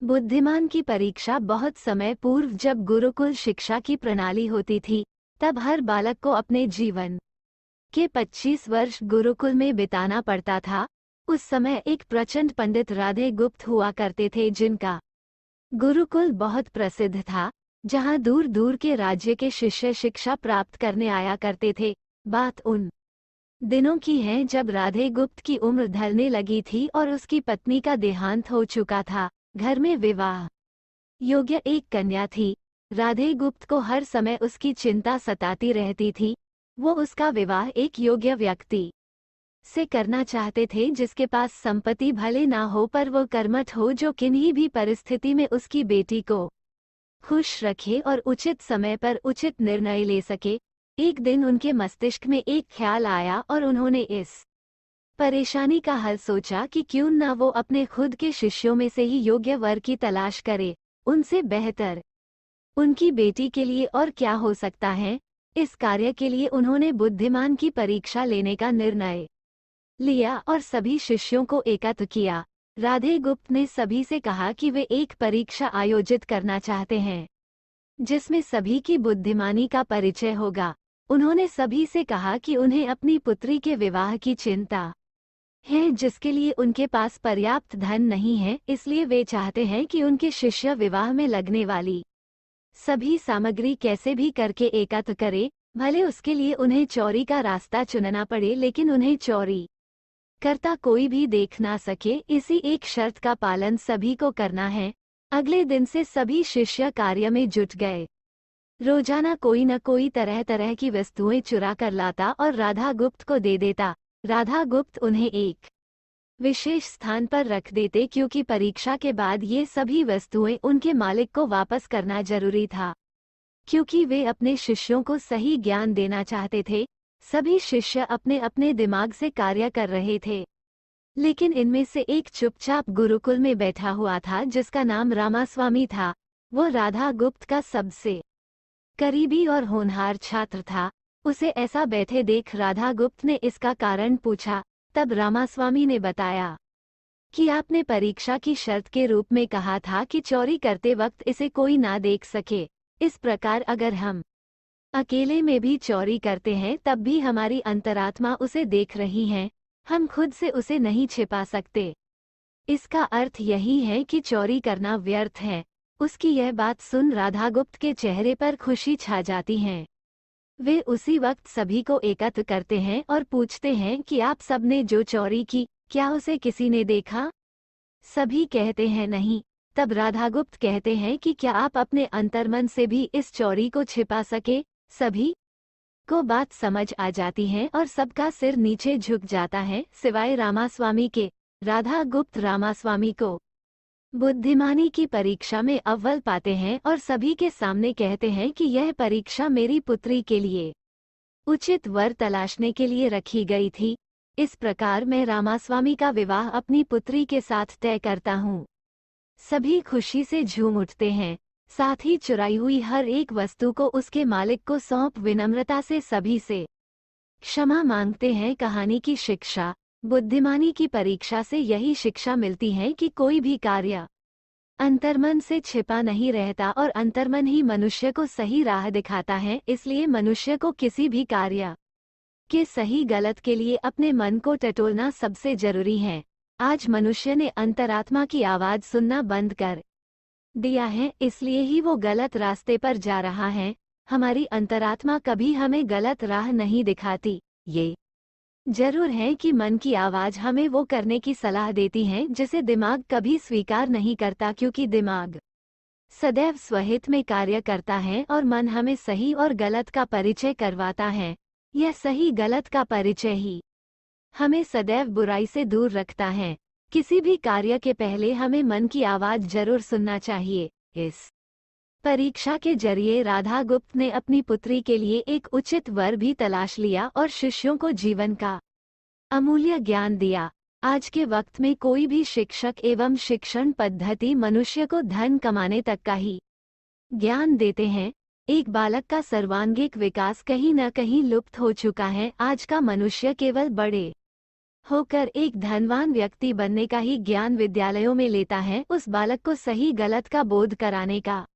बुद्धिमान की परीक्षा बहुत समय पूर्व जब गुरुकुल शिक्षा की प्रणाली होती थी, तब हर बालक को अपने जीवन के 25 वर्ष गुरुकुल में बिताना पड़ता था। उस समय एक प्रचंड पंडित राधे गुप्त हुआ करते थे जिनका गुरुकुल बहुत प्रसिद्ध था, जहां दूर दूर के राज्य के शिष्य शिक्षा प्राप्त करने आया करते थे। बात उन दिनों की है जब राधे गुप्त की उम्र ढलने लगी थी और उसकी पत्नी का देहांत हो चुका था। घर में विवाह योग्य एक कन्या थी। राधे गुप्त को हर समय उसकी चिंता सताती रहती थी। वो उसका विवाह एक योग्य व्यक्ति से करना चाहते थे जिसके पास संपत्ति भले ना हो पर वो कर्मठ हो, जो किन्हीं भी परिस्थिति में उसकी बेटी को खुश रखे और उचित समय पर उचित निर्णय ले सके। एक दिन उनके मस्तिष्क में एक ख्याल आया और उन्होंने इस परेशानी का हल सोचा कि क्यों न वो अपने खुद के शिष्यों में से ही योग्य वर की तलाश करे। उनसे बेहतर उनकी बेटी के लिए और क्या हो सकता है। इस कार्य के लिए उन्होंने बुद्धिमान की परीक्षा लेने का निर्णय लिया और सभी शिष्यों को एकत्र किया। राधे गुप्त ने सभी से कहा कि वे एक परीक्षा आयोजित करना चाहते हैं जिसमें सभी की बुद्धिमानी का परिचय होगा। उन्होंने सभी से कहा कि उन्हें अपनी पुत्री के विवाह की चिंता है जिसके लिए उनके पास पर्याप्त धन नहीं है, इसलिए वे चाहते हैं कि उनके शिष्य विवाह में लगने वाली सभी सामग्री कैसे भी करके एकत्र करे। भले उसके लिए उन्हें चोरी का रास्ता चुनना पड़े, लेकिन उन्हें चोरी करता कोई भी देख ना सके। इसी एक शर्त का पालन सभी को करना है। अगले दिन से सभी शिष्य कार्य में जुट गए। रोजाना कोई न कोई तरह तरह की वस्तुएं चुरा कर लाता और राधा गुप्त को दे देता। राधा गुप्त उन्हें एक विशेष स्थान पर रख देते क्योंकि परीक्षा के बाद ये सभी वस्तुएं उनके मालिक को वापस करना जरूरी था, क्योंकि वे अपने शिष्यों को सही ज्ञान देना चाहते थे। सभी शिष्य अपने अपने दिमाग से कार्य कर रहे थे, लेकिन इनमें से एक चुपचाप गुरुकुल में बैठा हुआ था जिसका नाम रामास्वामी था। वो राधा गुप्त का सबसे करीबी और होनहार छात्र था। उसे ऐसा बैठे देख राधा गुप्त ने इसका कारण पूछा। तब रामास्वामी ने बताया कि आपने परीक्षा की शर्त के रूप में कहा था कि चोरी करते वक्त इसे कोई ना देख सके। इस प्रकार अगर हम अकेले में भी चोरी करते हैं तब भी हमारी अंतरात्मा उसे देख रही है, हम खुद से उसे नहीं छिपा सकते। इसका अर्थ यही है कि चोरी करना व्यर्थ है। उसकी यह बात सुन राधागुप्त के चेहरे पर खुशी छा जाती है। वे उसी वक्त सभी को एकत्र करते हैं और पूछते हैं कि आप सबने जो चोरी की, क्या उसे किसी ने देखा? सभी कहते हैं नहीं। तब राधागुप्त कहते हैं कि क्या आप अपने अंतर्मन से भी इस चोरी को छिपा सके? सभी को बात समझ आ जाती है और सबका सिर नीचे झुक जाता है, सिवाय रामास्वामी के। राधागुप्त रामास्वामी को बुद्धिमानी की परीक्षा में अव्वल पाते हैं और सभी के सामने कहते हैं कि यह परीक्षा मेरी पुत्री के लिए उचित वर तलाशने के लिए रखी गई थी। इस प्रकार मैं रामास्वामी का विवाह अपनी पुत्री के साथ तय करता हूँ। सभी खुशी से झूम उठते हैं, साथ ही चुराई हुई हर एक वस्तु को उसके मालिक को सौंप विनम्रता से सभी से क्षमा मांगते हैं। कहानी की शिक्षा। बुद्धिमानी की परीक्षा से यही शिक्षा मिलती है कि कोई भी कार्य अंतर्मन से छिपा नहीं रहता और अंतर्मन ही मनुष्य को सही राह दिखाता है। इसलिए मनुष्य को किसी भी कार्य के सही गलत के लिए अपने मन को टटोलना सबसे जरूरी है। आज मनुष्य ने अंतरात्मा की आवाज सुनना बंद कर दिया है, इसलिए ही वो गलत रास्ते पर जा रहा है। हमारी अंतरात्मा कभी हमें गलत राह नहीं दिखाती। ये जरूर है कि मन की आवाज हमें वो करने की सलाह देती है जिसे दिमाग कभी स्वीकार नहीं करता, क्योंकि दिमाग सदैव स्वहित में कार्य करता है और मन हमें सही और गलत का परिचय करवाता है। यह सही गलत का परिचय ही हमें सदैव बुराई से दूर रखता है। किसी भी कार्य के पहले हमें मन की आवाज जरूर सुनना चाहिए। इस परीक्षा के जरिए राधागुप्त ने अपनी पुत्री के लिए एक उचित वर भी तलाश लिया और शिष्यों को जीवन का अमूल्य ज्ञान दिया। आज के वक्त में कोई भी शिक्षक एवं शिक्षण पद्धति मनुष्य को धन कमाने तक का ही ज्ञान देते हैं। एक बालक का सर्वांगीण विकास कहीं न कहीं लुप्त हो चुका है। आज का मनुष्य केवल बड़े होकर एक धनवान व्यक्ति बनने का ही ज्ञान विद्यालयों में लेता है, उस बालक को सही गलत का बोध कराने का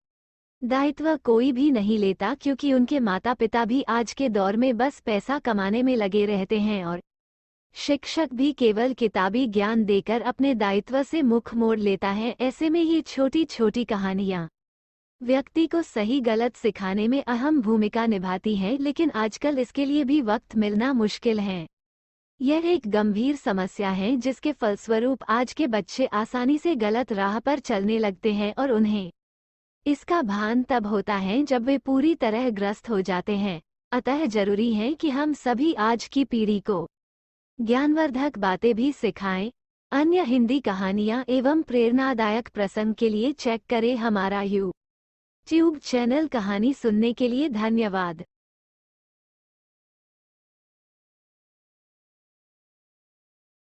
दायित्व कोई भी नहीं लेता, क्योंकि उनके माता पिता भी आज के दौर में बस पैसा कमाने में लगे रहते हैं और शिक्षक भी केवल किताबी ज्ञान देकर अपने दायित्व से मुख मोड़ लेता है। ऐसे में ये छोटी छोटी कहानियाँ व्यक्ति को सही गलत सिखाने में अहम भूमिका निभाती हैं, लेकिन आजकल इसके लिए भी वक्त मिलना मुश्किल है। यह एक गंभीर समस्या है जिसके फलस्वरूप आज के बच्चे आसानी से गलत राह पर चलने लगते हैं और उन्हें इसका भान तब होता है जब वे पूरी तरह ग्रस्त हो जाते हैं। अतः जरूरी है कि हम सभी आज की पीढ़ी को ज्ञानवर्धक बातें भी सिखाएं। अन्य हिंदी कहानियाँ एवं प्रेरणादायक प्रसंग के लिए चेक करें हमारा YouTube चैनल। कहानी सुनने के लिए धन्यवाद।